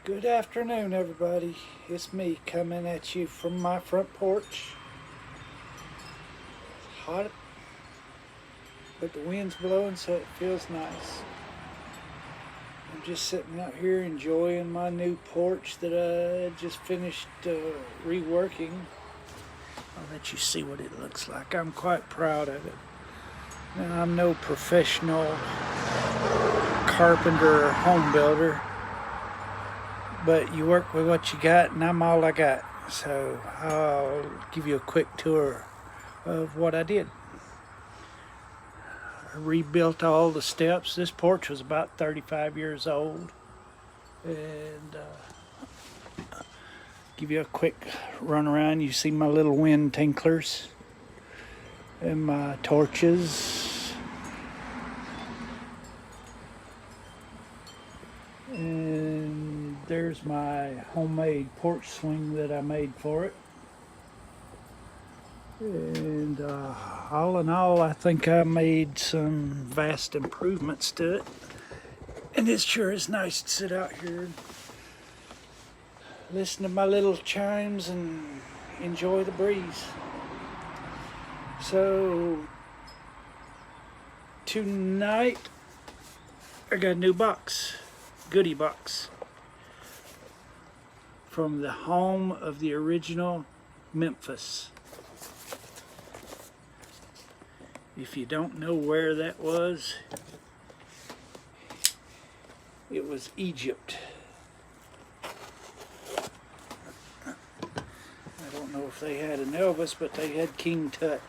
Good afternoon, everybody. It's me coming at you from my front porch. It's hot, but the wind's blowing, so it feels nice. I'm just sitting out here enjoying my new porch that I just finished reworking. I'll let you see what it looks like. I'm quite proud of it. Now, I'm no professional carpenter or home builder, but you work with what you got, and I'm all I got. So I'll give you a quick tour of what I did. I rebuilt all the steps. This porch was about 35 years old, and give you a quick run around. You see my little wind tinklers and my torches, and there's my homemade porch swing that I made for it. And all in all, I think I made some vast improvements to it. And it sure is nice to sit out here and listen to my little chimes and enjoy the breeze. So tonight I got a new box, goodie box, from the home of the original Memphis. If you don't know where that was, it was Egypt. I don't know if they had an Elvis, but they had King Tut.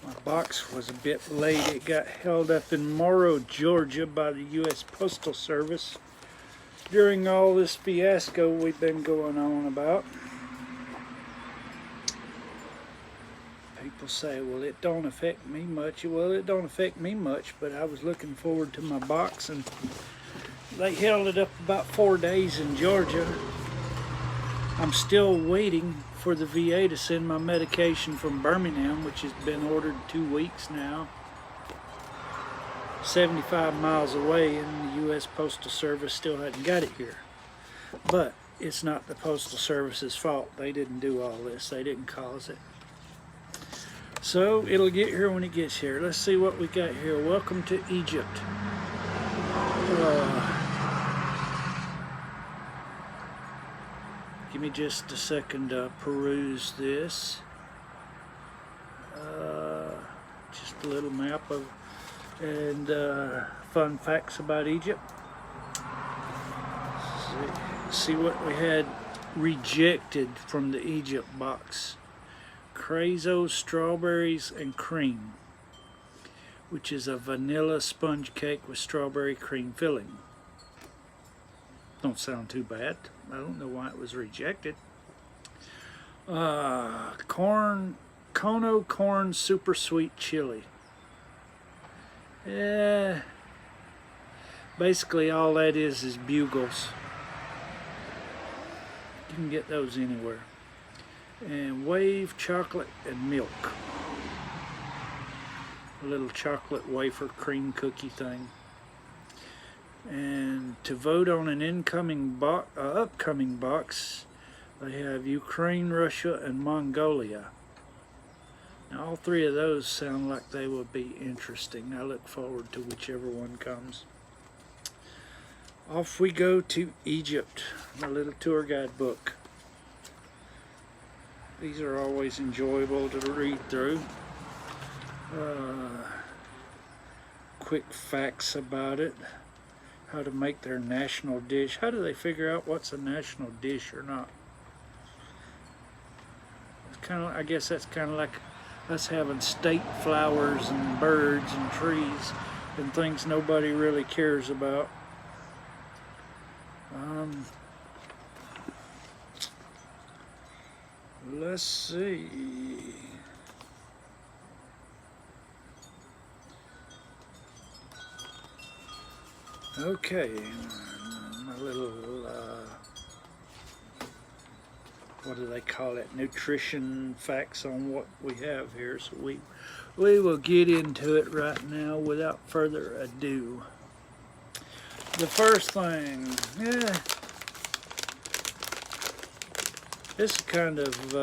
My box was a bit late. It got held up in Morrow, Georgia by the U.S. Postal Service during all this fiasco we've been going on about. People say, well, it don't affect me much. Well, it don't affect me much, but I was looking forward to my box, and they held it up about 4 days in Georgia. I'm still waiting for the VA to send my medication from Birmingham, which has been ordered 2 weeks now. 75 miles away, and the U.S. Postal Service still hadn't got it here. But it's not the Postal Service's fault. They didn't do all this. They didn't cause it. So it'll get here when it gets here. Let's see what we got here. Welcome to Egypt. Give me just a second to peruse this. Just a little map of and fun facts about Egypt. See what we had rejected from the Egypt box. Crazo strawberries and cream, which is a vanilla sponge cake with strawberry cream filling. Don't sound too bad. I don't know why it was rejected. Kono corn super sweet chili. Yeah, basically all that is bugles. You can get those anywhere. And wave chocolate and milk. A little chocolate wafer cream cookie thing. And to vote on an upcoming box, they have Ukraine, Russia, and Mongolia. Now, all three of those sound like they will be interesting. I look forward to whichever one comes. Off we go to Egypt, my little tour guide book. These are always enjoyable to read through. Quick facts about it. How to make their national dish. How do they figure out what's a national dish or not? It's kind of, I guess that's kind of like us having state flowers and birds and trees and things nobody really cares about. Let's see. Okay, my little what do they call it, nutrition facts on what we have here. So we will get into it right now without further ado. The first thing, this is kind of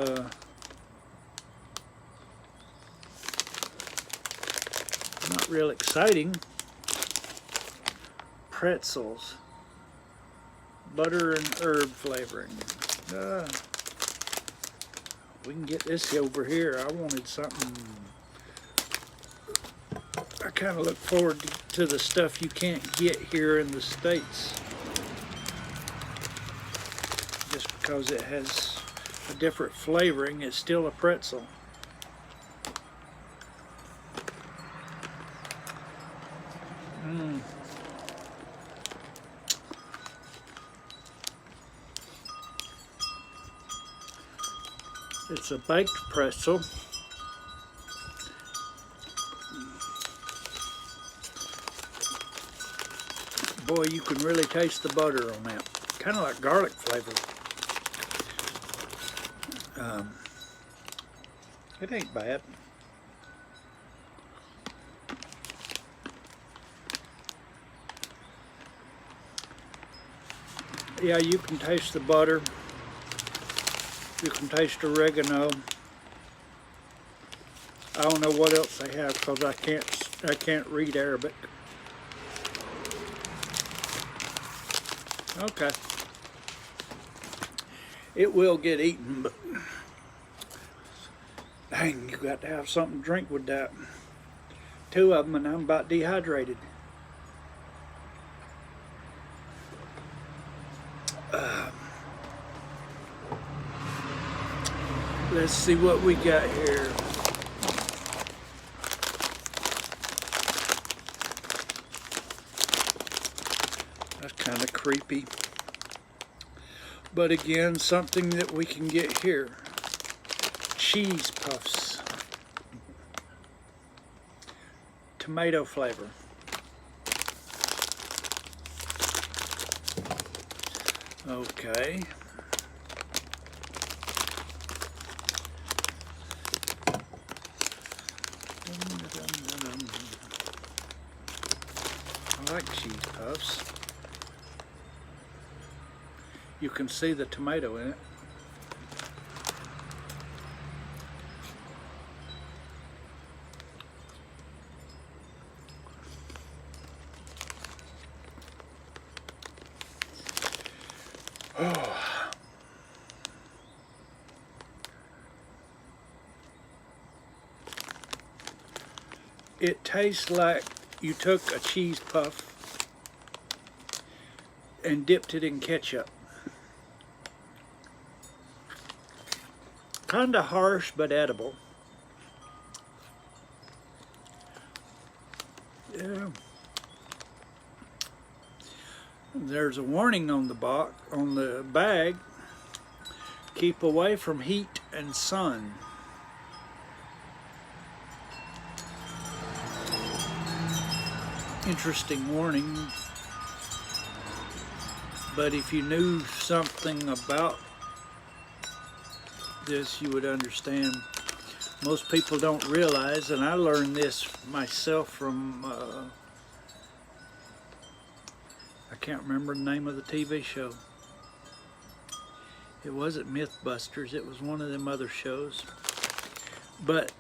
not real exciting. Pretzels, butter and herb flavoring. We can get this over here. I wanted something. I kind of look forward to the stuff you can't get here in the States, just because it has a different flavoring. It's still a pretzel. It's a baked pretzel. Boy, you can really taste the butter on that. Kind of like garlic flavor. It ain't bad. Yeah, you can taste the butter. You can taste oregano. I don't know what else they have because I can't read Arabic. Okay. It will get eaten, but dang, you got to have something to drink with that. 2 of them and I'm about dehydrated. Let's see what we got here. That's kind of creepy. But again, something that we can get here. Cheese puffs. Tomato flavor. Okay. I like cheese puffs. You can see the tomato in it. Oh. It tastes like you took a cheese puff and dipped it in ketchup. Kinda harsh, but edible. Yeah. There's a warning on the bag. Keep away from heat and sun. Interesting warning. But if you knew something about this, you would understand. Most people don't realize, and I learned this myself from I can't remember the name of the TV show. It wasn't Mythbusters, it was one of them other shows. But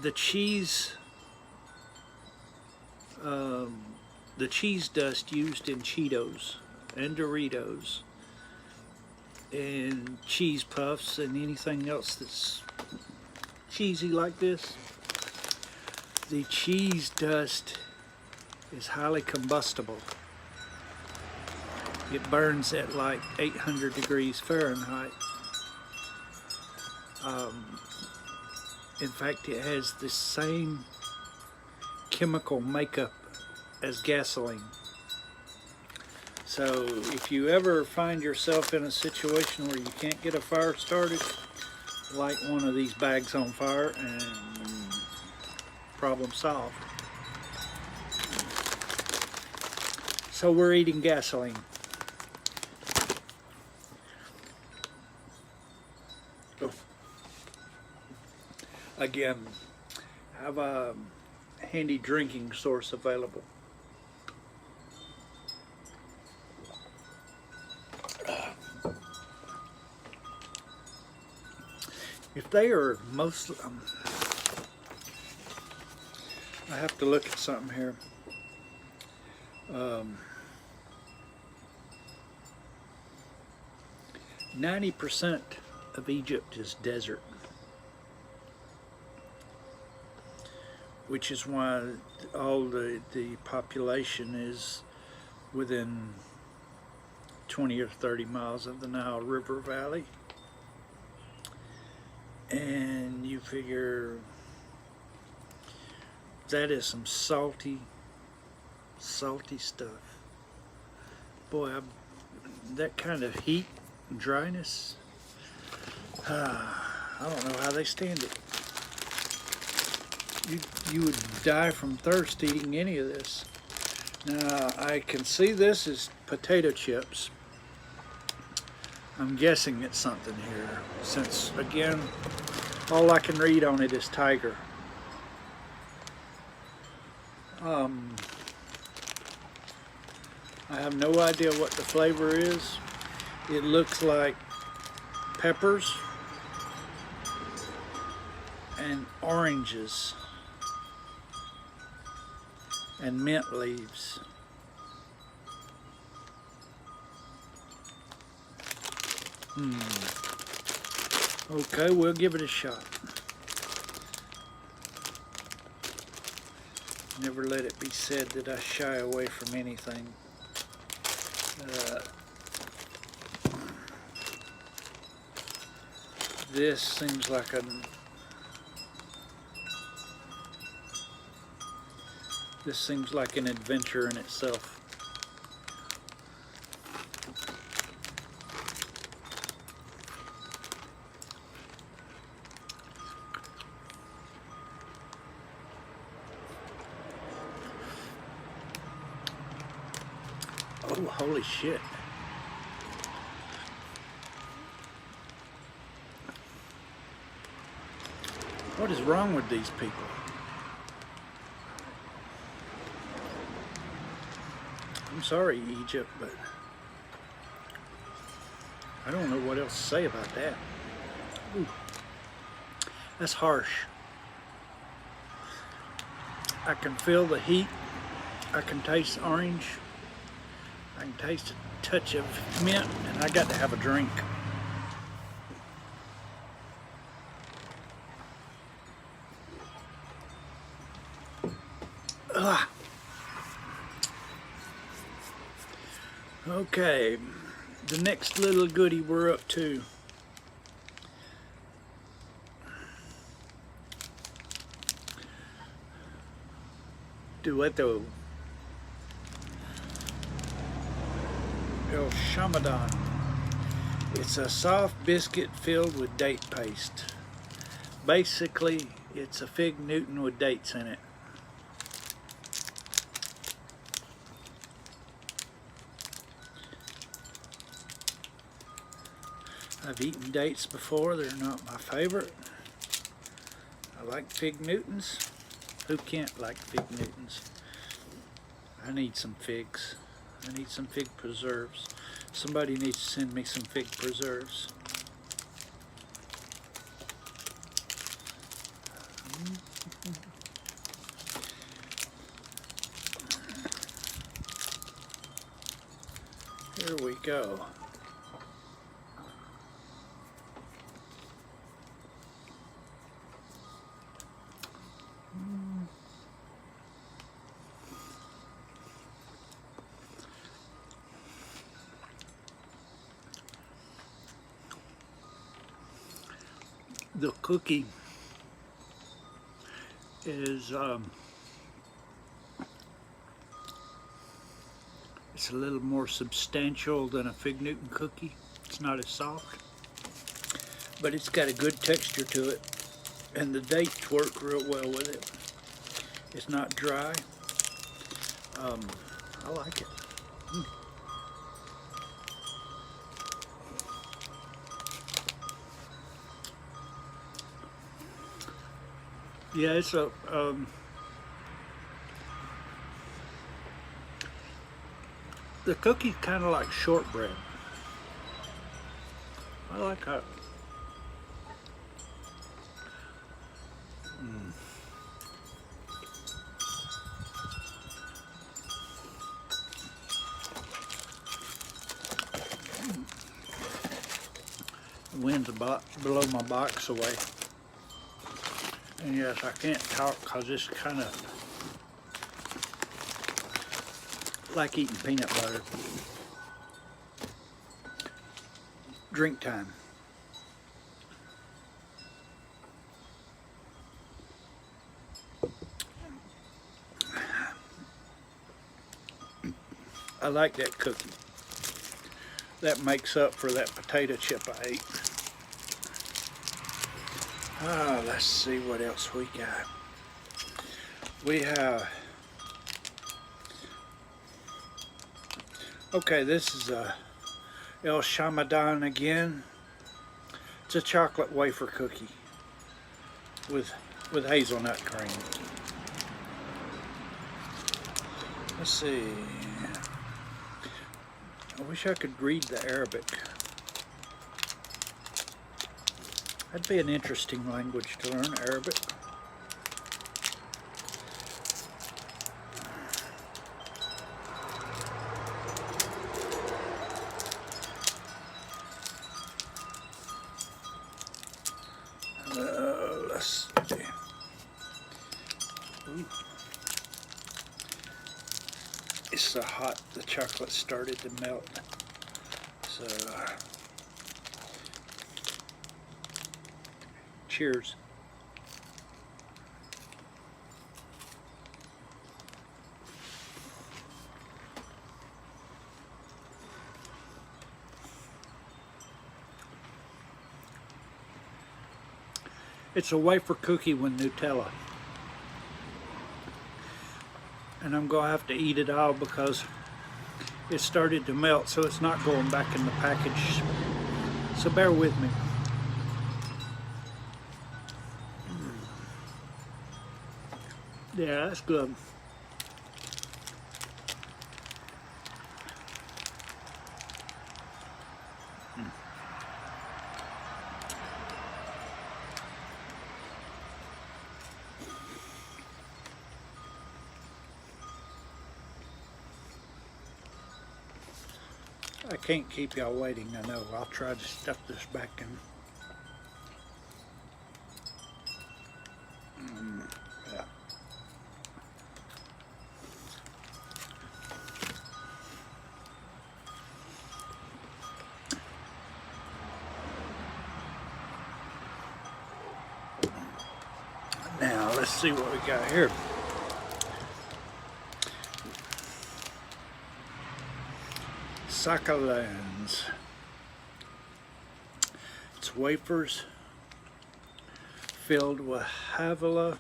the cheese dust used in Cheetos and Doritos and cheese puffs and anything else that's cheesy like this, the cheese dust is highly combustible. It burns at like 800 degrees Fahrenheit. In fact, it has the same chemical makeup as gasoline. So if you ever find yourself in a situation where you can't get a fire started, light one of these bags on fire and problem solved. So we're eating gasoline. Again, have a handy drinking source available. If they are mostly, I have to look at something here. 90% of Egypt is desert, which is why all the population is within 20 or 30 miles of the Nile River Valley. And you figure that is some salty stuff. Boy, that kind of heat and dryness, I don't know how they stand it. You would die from thirst eating any of this. Now, I can see this is potato chips. I'm guessing it's something here, since, again, all I can read on it is tiger. I have no idea what the flavor is. It looks like peppers and oranges and mint leaves. Okay, we'll give it a shot. Never let it be said that I shy away from anything. This seems like an adventure in itself. Oh, holy shit. What is wrong with these people? I'm sorry, Egypt, but I don't know what else to say about that. Ooh, that's harsh. I can feel the heat. I can taste orange. I can taste a touch of mint, and I got to have a drink. Ugh. Okay, the next little goodie we're up to. Duetto. El Shamadan. It's a soft biscuit filled with date paste. Basically, it's a fig Newton with dates in it. I've eaten dates before. They're not my favorite. I like fig Newtons. Who can't like fig Newtons? I need some figs. I need some fig preserves. Somebody needs to send me some fig preserves. Here we go. The cookie is it's a little more substantial than a fig Newton cookie. It's not as soft, but it's got a good texture to it, and the dates work real well with it. It's not dry. I like it. Yeah, it's a the cookie's kind of like shortbread. I like that. The wind's about blow my box away. And yes, I can't talk because it's kind of like eating peanut butter. Drink time. I like that cookie. That makes up for that potato chip I ate. Let's see what else we got. We have, okay, this is a El Shamadan again. It's a chocolate wafer cookie with hazelnut cream. Let's see. I wish I could read the Arabic. That'd be an interesting language to learn, Arabic. Let's see. Ooh. It's so hot, the chocolate started to melt. So, cheers. It's a wafer cookie with Nutella. And I'm going to have to eat it all because it started to melt, so it's not going back in the package. So bear with me. Yeah, that's good. I can't keep y'all waiting, I know. I'll try to stuff this back in. Yeah. Now, let's see what we got here. Sakalands. It's wafers filled with halva,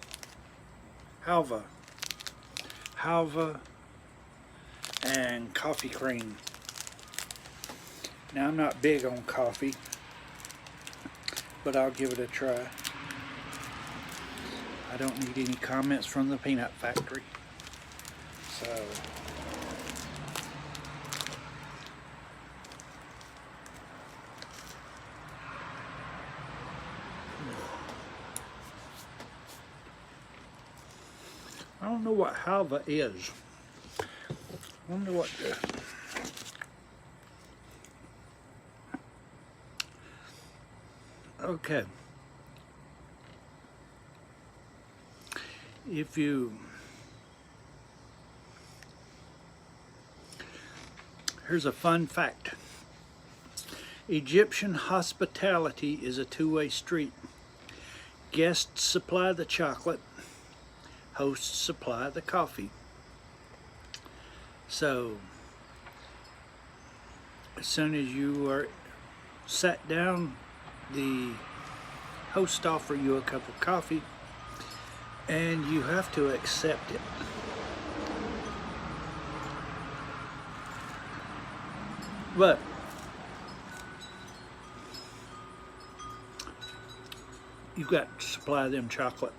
and coffee cream. Now I'm not big on coffee, but I'll give it a try. I don't need any comments from the peanut factory. So I don't know what halva is. I wonder what okay. Here's a fun fact. Egyptian hospitality is a two-way street. Guests supply the chocolate, hosts supply the coffee. So, as soon as you are sat down, the host offer you a cup of coffee, and you have to accept it. But you've got to supply them chocolate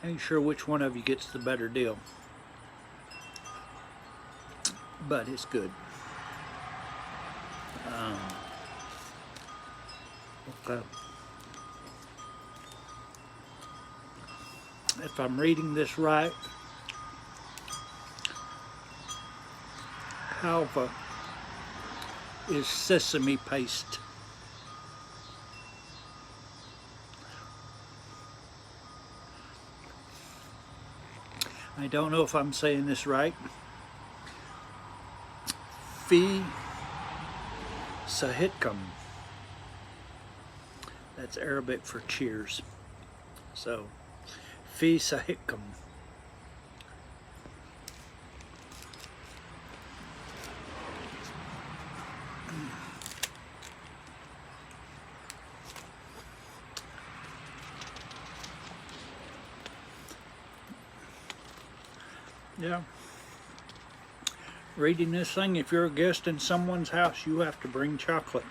Ain't sure which one of you gets the better deal, but it's good. Okay. If I'm reading this right, halva is sesame paste. I don't know if I'm saying this right. Fi sahitkum. That's Arabic for cheers. So, fi sahitkum. Yeah. Reading this thing, if you're a guest in someone's house, you have to bring chocolate.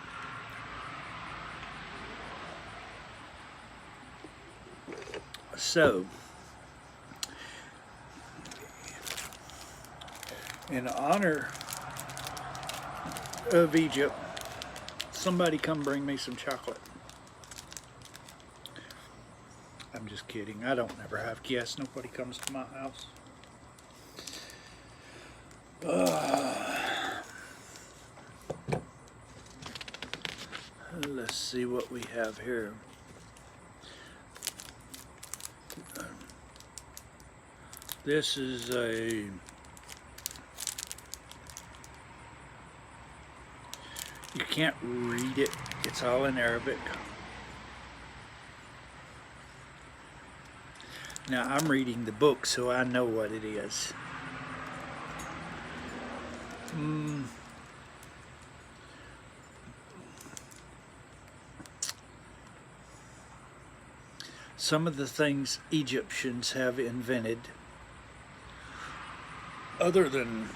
So, in honor of Egypt, somebody come bring me some chocolate. I'm just kidding. I don't never have guests. Nobody comes to my house. Let's see what we have here. This is a you can't read it. It's all in Arabic. Now I'm reading the book, so I know what it is. Some of the things Egyptians have invented, other than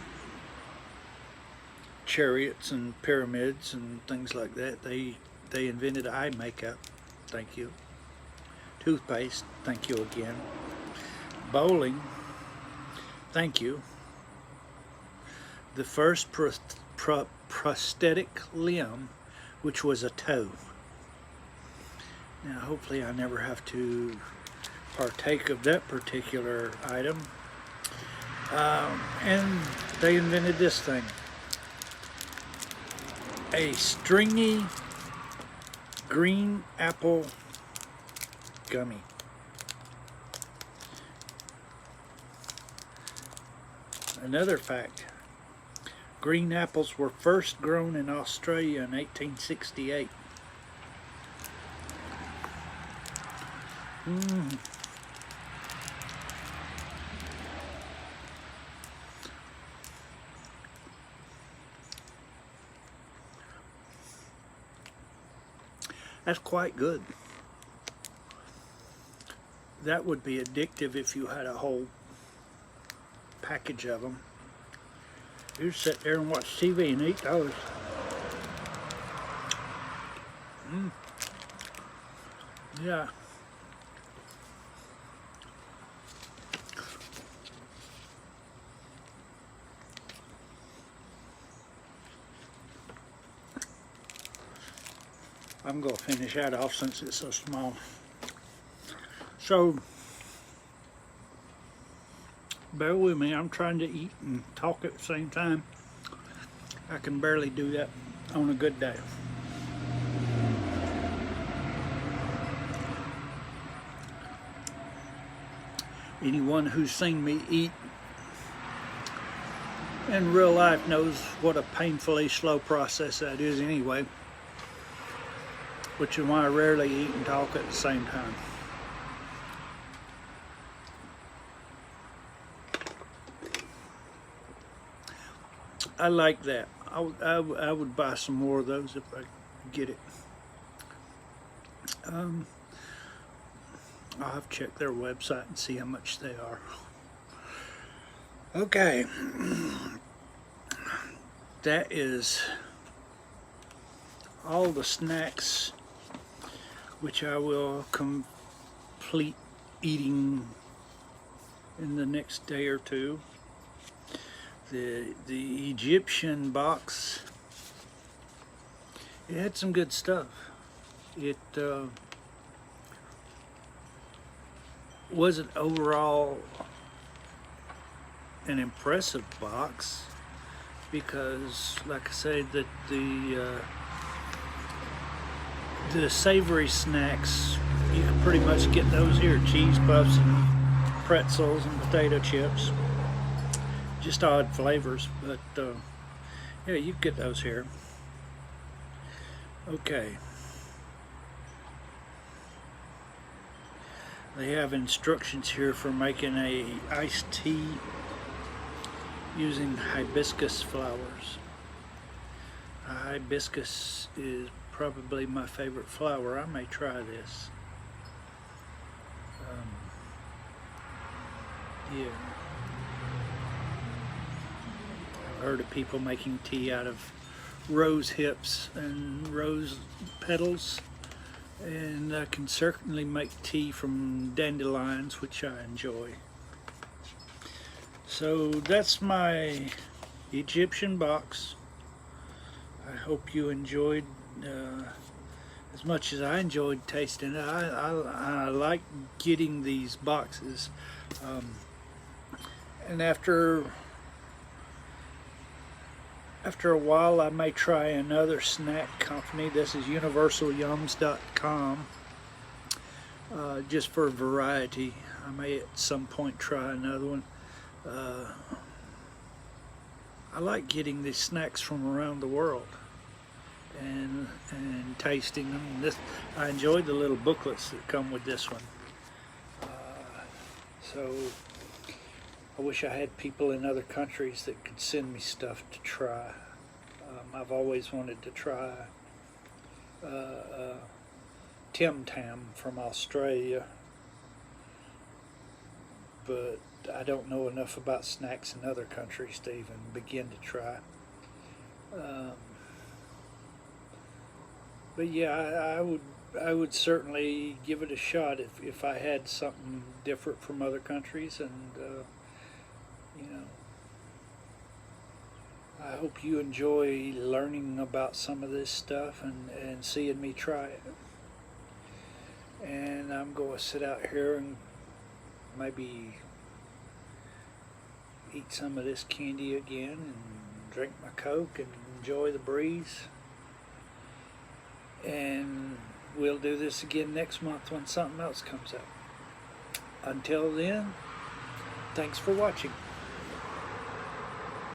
chariots and pyramids and things like that, they invented eye makeup. Thank you. Toothpaste. Thank you again. Bowling. Thank you. The first prosthetic limb, which was a toe. Now, hopefully I never have to partake of that particular item. And they invented this thing. A stringy green apple gummy. Another fact. Green apples were first grown in Australia in 1868. That's quite good. That would be addictive if you had a whole package of them. You sit there and watch TV and eat those. Yeah. I'm going to finish that off since it's so small. So, bear with me. I'm trying to eat and talk at the same time. I can barely do that on a good day. Anyone who's seen me eat in real life knows what a painfully slow process that is anyway, which is why I rarely eat and talk at the same time. I like that. I would buy some more of those if I could get it. I'll have to check their website and see how much they are. Okay. That is all the snacks which I will complete eating in the next day or two. The Egyptian box, it had some good stuff. It wasn't overall an impressive box because, like I say, that the savory snacks, you can pretty much get those here: cheese puffs and pretzels and potato chips. Just odd flavors, but yeah, you can get those here. Okay. They have instructions here for making a iced tea using hibiscus flowers. Hibiscus is probably my favorite flower. I may try this. Yeah. I've heard of people making tea out of rose hips and rose petals, and I can certainly make tea from dandelions, which I enjoy. So that's my Egyptian box. I hope you enjoyed as much as I enjoyed tasting it. I like getting these boxes, and after a while I may try another snack company. This is universalyums.com, just for variety. I may at some point try another one. I like getting these snacks from around the world and tasting them. I enjoyed the little booklets that come with this one. So I wish I had people in other countries that could send me stuff to try. I've always wanted to try Tim Tam from Australia, but I don't know enough about snacks in other countries to even begin to try. But yeah, I would certainly give it a shot if I had something different from other countries, and you know, I hope you enjoy learning about some of this stuff and seeing me try it. And I'm going to sit out here and maybe eat some of this candy again and drink my Coke and enjoy the breeze. And we'll do this again next month when something else comes up. Until then, thanks for watching.